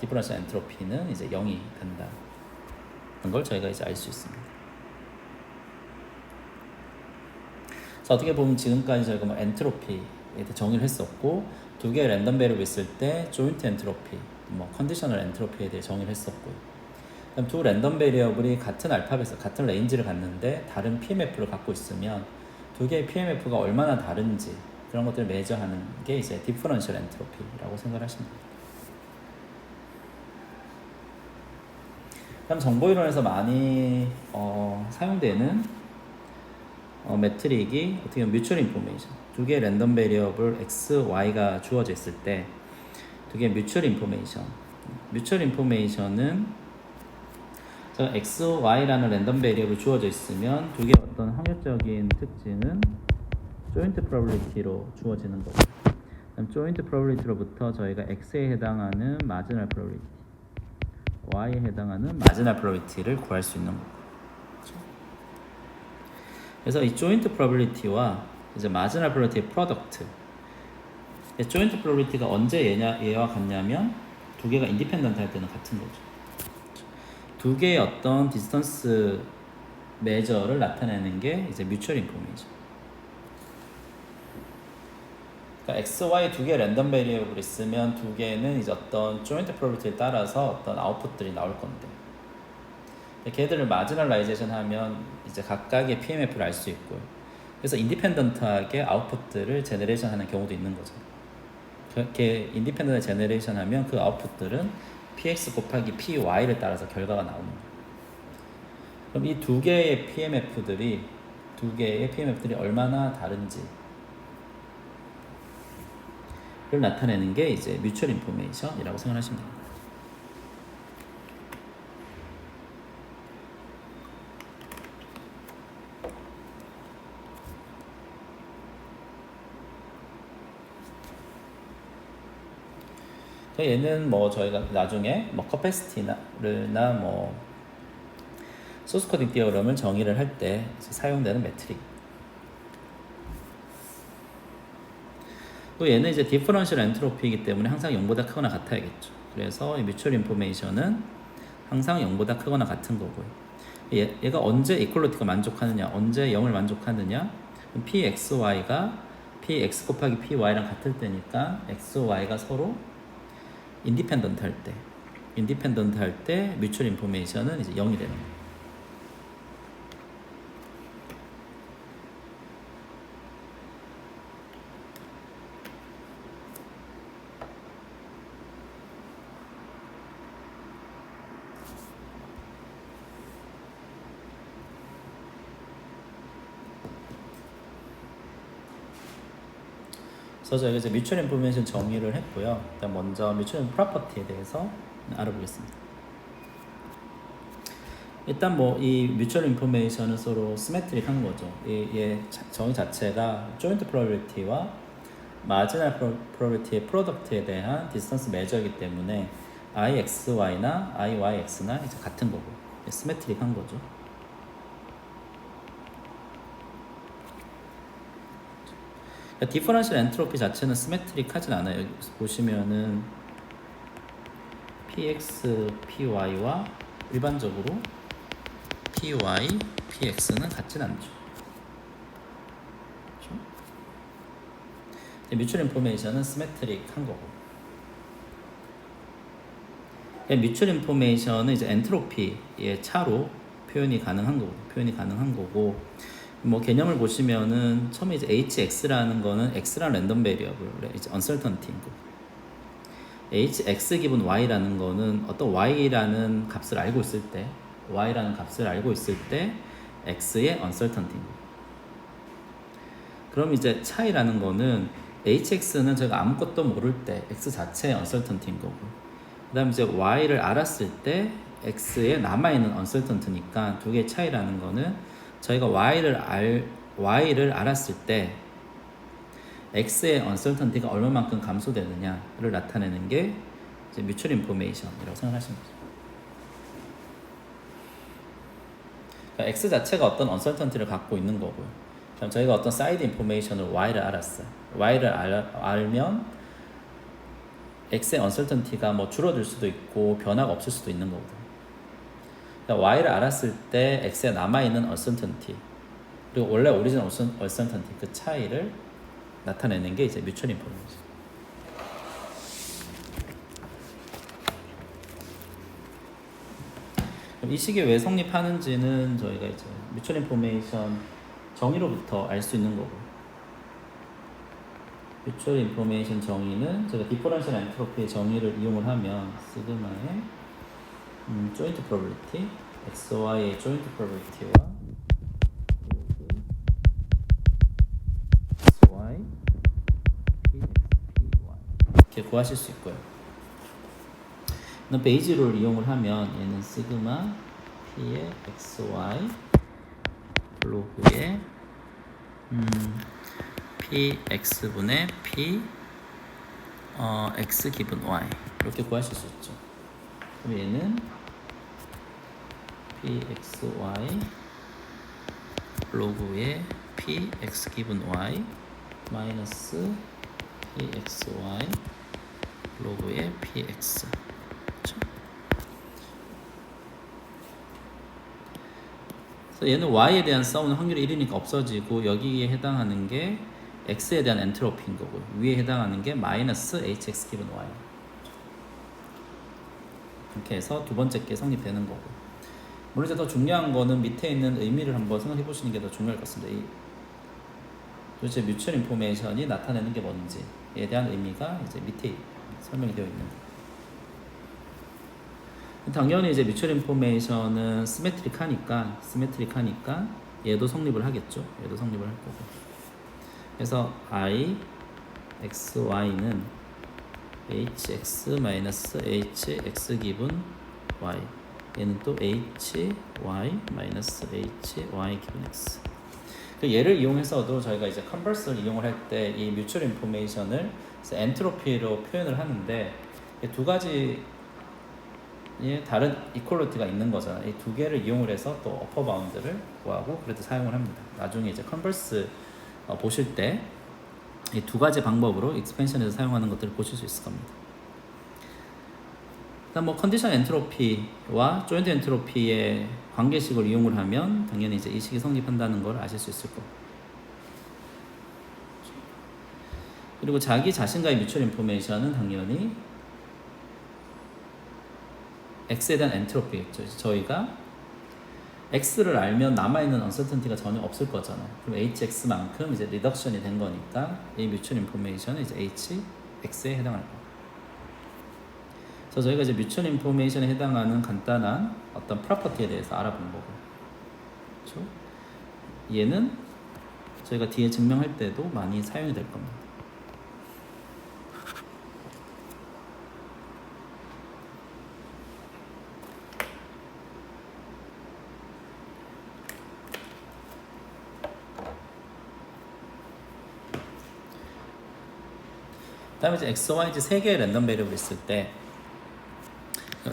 디퍼런스 엔트로피는 이제 0이 된다는 걸 저희가 이제 알 수 있습니다. 그래서 어떻게 보면 지금까지 저희가 뭐 엔트로피에 대해 정의를 했었고, 두 개의 랜덤 베리어블 있을 때 조인트 엔트로피, 뭐 컨디셔널 엔트로피에 대해 정의를 했었고요. 그럼 두 랜덤 베리어블이 같은 알파벳에서 같은 레인지를 갖는데 다른 PMF를 갖고 있으면 두 개의 PMF가 얼마나 다른지 그런 것들을 매저하는 게 이제 디퍼런셜 엔트로피라고 생각하시면 됩니다. 그다음 정보이론에서 많이 사용되는 매트릭이 어떻게 보면 뮤추얼 인포메이션, 두 개의 랜덤 베리어블 x, y가 주어져 있을 때 두 개의 뮤추얼 인포메이션은 x, y라는 랜덤 베리어블 주어져 있으면 두 개의 어떤 확률적인 특징은 조인트 프로버빌리티로 주어지는 거고, 그다음 조인트 프로버빌리티로부터 저희가 x에 해당하는 마지널 프로버빌리티, y에 해당하는 마지널 프로버빌리티를 구할 수 있는 거고. 그래서 이 조인트 프로버빌리티와 이제 마지널 프로버빌리티의 프로덕트, 조인트 프로버빌리티가 언제 얘와 같냐면 두 개가 인디펜던트 할 때는 같은 거죠. 두 개의 어떤 디스턴스 메저를 나타내는 게 이제 뮤추얼 인포메이션. 그러니까 x, y 두 개의 랜덤 베리어블이 있으면 두 개는 이제 어떤 조인트 프로버빌리티에 따라서 어떤 아웃풋들이 나올 건데, 걔들을 마지널라이제이션 하면 이제 각각의 PMF를 알 수 있고요. 그래서 인디펜던트하게 아웃풋들을 제너레이션 하는 경우도 있는 거죠. 그렇게 인디펜던트 제너레이션 하면 그 아웃풋들은 px 곱하기 py를 따라서 결과가 나오는 거예요. 그럼 이 두 개의 PMF들이 얼마나 다른지를 나타내는 게 이제 뮤추얼 인포메이션이라고 생각하시면 됩니다. 얘는 뭐 저희가 나중에 뭐 커패시티나 뭐 소스 코딩 디어럼을 정의를 할 때 사용되는 매트릭. 또 얘는 이제 디퍼런셜 엔트로피이기 때문에 항상 0보다 크거나 같아야겠죠. 그래서 이 뮤추얼 인포메이션은 항상 0보다 크거나 같은 거고요. 얘가 언제 이퀄리티가 만족하느냐, 언제 0을 만족하느냐, pxy가 px 곱하기 py랑 같을 때니까 xy가 서로 인디펜던트 할 때 뮤추얼 인포메이션은 이제 0이 되는 거예요. 그래서 저희가 이제 뮤추얼 인포메이션 정의를 했고요. 일단 먼저 뮤추얼 프로퍼티에 대해서 알아보겠습니다. 일단 뭐 이 뮤추얼 인포메이션은 서로 시메트릭한 거죠. 얘 정의 자체가 조인트 프로버비리티와 마지널 프로버비리티의 프로덕트에 대한 디스턴스 메저이기 때문에 IXY나 IYX나 이제 같은 거고 시메트릭한 거죠. 디퍼런셜 엔트로피 자체는 시메트릭하진 않아요. 여기 보시면은 PX, PY와 일반적으로 PY, PX는 같진 않죠. 그렇죠? 뮤추얼 인포메이션은 시메트릭한 거고. 뮤추얼 인포메이션은 이제 엔트로피의 차로 표현이 가능한 거고. 뭐 개념을 보시면은 처음에 이제 HX라는 거는 X라는 랜덤 베리어블, 이제 uncertainty인 거고. HX 기분 Y라는 거는 어떤 Y라는 값을 알고 있을 때 X의 uncertainty인 거고. 그럼 이제 차이라는 거는 HX는 제가 아무것도 모를 때 X 자체의 uncertainty인 거고. 그다음에 이제 Y를 알았을 때 X에 남아있는 uncertainty니까 두 개의 차이라는 거는 저희가 Y를 알았을 때 X의 uncertainty가 얼마만큼 감소되느냐를 나타내는 게 이제 뮤추얼 인포메이션이라고 생각하시면 되죠. 그러니까 X 자체가 어떤 uncertainty를 갖고 있는 거고요. 그럼 저희가 어떤 사이드 인포메이션을 Y를 알았어요. Y를 알면 X의 uncertainty가 뭐 줄어들 수도 있고 변화가 없을 수도 있는 거거든요. 그러니까 Y를 알았을 때 X에 남아있는 uncertainty 그리고 원래 오리지널 uncertainty 그 차이를 나타내는 게 이제 뮤추얼 인포메이션. 그럼 이 식이 왜 성립하는지는 저희가 이제 뮤추얼 인포메이션 정의로부터 알 수 있는 거고. 뮤추얼 인포메이션 정의는 제가 디퍼런셜 엔트로피의 정의를 이용을 하면 시그마의 조인트 프로버비리티 XY의 조인트 프로버비리티와 XY, PX, PY 이렇게 구하실 수 있고요. 베이지 룰 이용을 하면 얘는 시그마 P의 XY 로그의 PX분의 P X 기분 Y 이렇게 구하실 수 있죠. 그럼 얘는 PXY 로그의 PX 기분 Y 마이너스 PXY 로그의 PX. 그렇죠? 그래서 얘는 Y에 대한 싸우는 확률이 1이니까 없어지고 여기에 해당하는 게 X에 대한 엔트로피인 거고요. 위에 해당하는 게 마이너스 HX 기분 Y. 이렇게 해서 두 번째 게 성립되는 거고. 물론 이제 더 중요한 거는 밑에 있는 의미를 한번 생각해 보시는 게 더 중요할 것 같습니다. 이 도대체 뮤추얼 인포메이션이 나타내는 게 뭔지에 대한 의미가 이제 밑에 설명이 되어 있는 거예요. 당연히 이제 뮤추얼 인포메이션은 시메트릭하니까 얘도 성립을 하겠죠. 얘도 성립을 할 거고. 그래서 I, X, Y는 HX-HX 기분 Y 얘는 또 HY-HY 기분 X. 얘를 이용해서도 저희가 이제 컨버스를 이용을 할 때 이 뮤추얼 인포메이션을 엔트로피로 표현을 하는데 두 가지 다른 이퀄리티가 있는 거잖아요. 이 두 개를 이용을 해서 또 어퍼 바운드를 구하고 그래도 사용을 합니다. 나중에 이제 컨버스 보실 때 이 두 가지 방법으로 익스펜션에서 사용하는 것들을 보실 수 있을 겁니다. 일단 뭐 컨디션 엔트로피와 조인트 엔트로피의 관계식을 이용을 하면 당연히 이제 이 식이 성립한다는 걸 아실 수 있을 거고. 그리고 자기 자신과의 뮤추얼 인포메이션은 당연히 X에 대한 엔트로피겠죠. 저희가 X를 알면 남아있는 언서턴티가 전혀 없을 거잖아요. 그럼 HX만큼 이제 리덕션이 된 거니까 이 뮤추얼 인포메이션은 이제 HX에 해당할 거예요. 그래서 저희가 이제 뮤추얼 인포메이션에 해당하는 간단한 어떤 프로퍼티에 대해서 알아본 거고, 그렇죠? 얘는 저희가 뒤에 증명할 때도 많이 사용이 될 겁니다. 다음에 이제 x, y, z 세 개의 랜덤 베리어블이 있을 때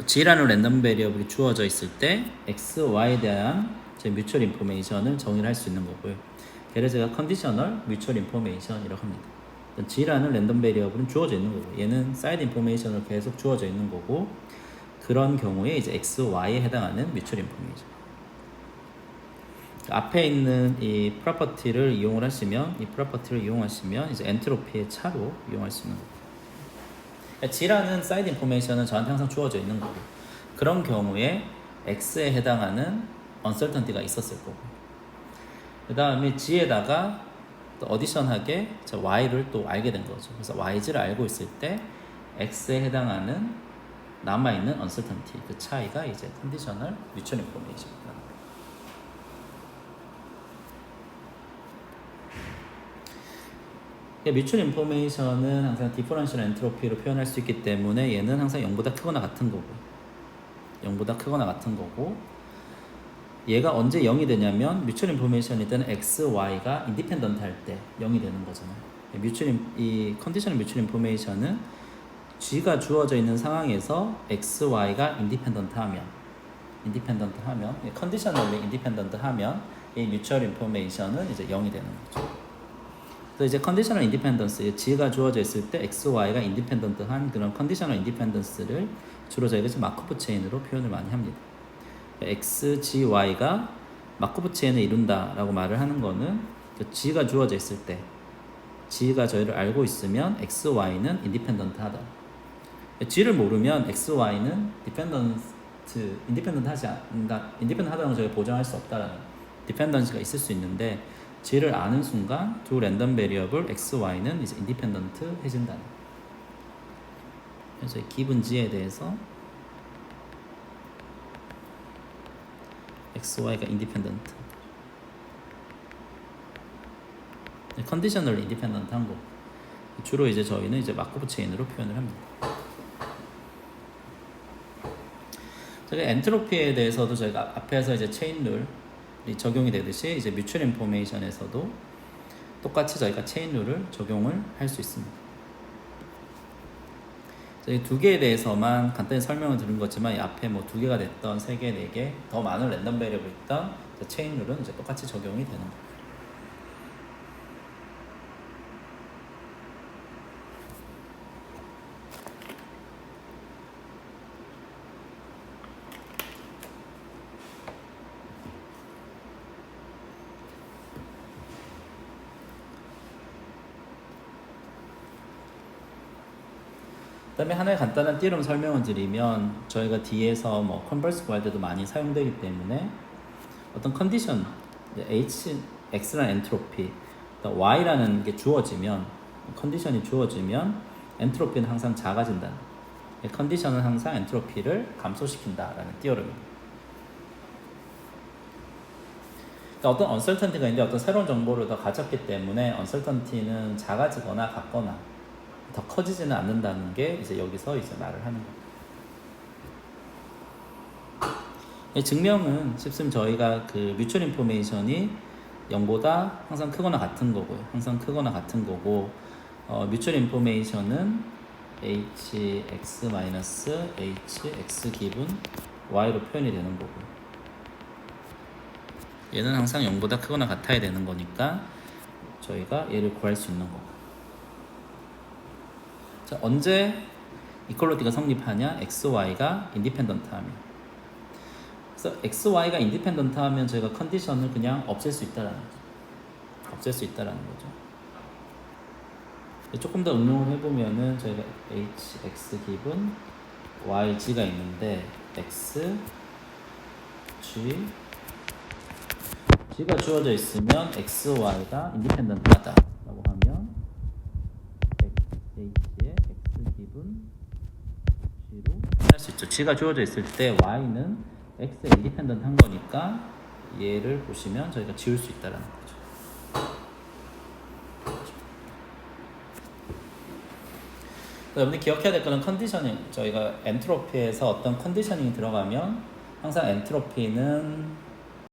g라는 랜덤 베리어블이 주어져 있을 때 x, y에 대한 뮤추얼 인포메이션을 정의를 할 수 있는 거고요. 걔를 제가 컨디셔널 뮤추얼 인포메이션이라고 합니다. g라는 랜덤 베리어블은 주어져 있는 거고, 얘는 사이드 인포메이션을 계속 주어져 있는 거고, 그런 경우에 이제 x, y에 해당하는 뮤추얼 인포메이션. 앞에 있는 이 프로퍼티를 이용을 하시면, 이제 엔트로피의 차로 이용할 수 있는 거고. G라는 사이드 인포메이션은 저한테 항상 주어져 있는 거고, 그런 경우에 X에 해당하는 언설턴티가 있었을 거고, 그 다음에 G에다가 또 어디션하게 Y를 또 알게 된 거죠. 그래서 YG를 알고 있을 때 X에 해당하는 남아있는 언설턴티, 그 차이가 이제 컨디셔널 뮤추얼 인포메이션입니다. 뮤추얼 인포메이션은 항상 디퍼런셜 엔트로피로 표현할 수 있기 때문에 얘는 항상 0보다 크거나 같은 거고, 얘가 언제 0이 되냐면 뮤추얼 인포메이션일 때는 x, y가 인디펜던트 할 때 0이 되는 거잖아요. 이 컨디셔널 뮤추얼 인포메이션은 g가 주어져 있는 상황에서 x, y가 인디펜던트 하면 컨디셔널리 인디펜던트 하면 이 뮤추얼 인포메이션은 이제 0이 되는 거죠. 그래서 이제 컨디셔널 인디펜던스, G가 주어져 있을 때 X, Y가 인디펜던트한 그런 컨디셔널 인디펜던스를 주로 저희가 마코프 체인으로 표현을 많이 합니다. X, G, Y가 마코프 체인을 이룬다라고 말을 하는 거는 G가 주어져 있을 때, G가 저희를 알고 있으면 X, Y는 인디펜던트하다. G를 모르면 X, Y는 인디펜던트하다는 걸 저희가 보장할 수 없다라는 디펜던시가 있을 수 있는데, G를 아는 순간 두 랜덤 베리어블 X, Y는 이제 인디펜던트 해진다. 그래서 기분 G에 대해서 X, Y가 인디펜던트, 컨디셔널 인디펜던트 한 거. 주로 이제 저희는 이제 마코프 체인으로 표현을 합니다. 저희 엔트로피에 대해서도 저희가 앞에서 이제 체인 룰 적용이 되듯이 이제 뮤추얼 인포메이션에서도 똑같이 저희가 체인 룰을 적용을 할 수 있습니다. 저희 두 개에 대해서만 간단히 설명을 드린 거지만, 이 앞에 뭐 두 개가 됐던 세 개, 네 개, 더 많은 랜덤 베리어블이 있던 체인 룰은 이제 똑같이 적용이 되는 거예요. 그다음에 하나의 간단한 띠럼 설명을 드리면, 저희가 뒤에서 뭐 컨버스 구할 때도 많이 사용되기 때문에 어떤 컨디션, X라는 엔트로피, Y라는 게 주어지면, 컨디션이 주어지면 엔트로피는 항상 작아진다는, 컨디션은 항상 엔트로피를 감소시킨다라는 띠어름입니다. 그러니까 어떤 언설턴티가 있는데 어떤 새로운 정보를 더 가졌기 때문에 언설턴티는 작아지거나 같거나 더 커지지는 않는다는 게 이제 여기서 이제 말을 하는 거예요. 증명은 쉽으면 저희가 그 뮤추얼 인포메이션이 0보다 항상 크거나 같은 거고요. 뮤추얼 인포메이션은 hx-hx 기분 y로 표현이 되는 거고요. 얘는 항상 0보다 크거나 같아야 되는 거니까 저희가 얘를 구할 수 있는 거고. 자, 언제 이퀄리티가 성립하냐, x, y가 인디펜던트 하면. 그래서 x, y가 인디펜던트 하면 저희가 컨디션을 그냥 없앨 수 있다라는 거죠. 없앨 수 있다라는 거죠. 조금 더 응용을 해보면은 저희가 h, x 기분 y, g가 있는데 x, g, g가 주어져 있으면 x, y가 인디펜던트하다 라고 하면 h의 x 기분 g로 할 수 있죠. g가 주어져 있을 때 y는 x에 인디펜던트 한 거니까 얘를 보시면 저희가 지울 수 있다는 거죠. 여러분들 기억해야 될 거는 컨디셔닝. 저희가 엔트로피에서 어떤 컨디셔닝이 들어가면 항상 엔트로피는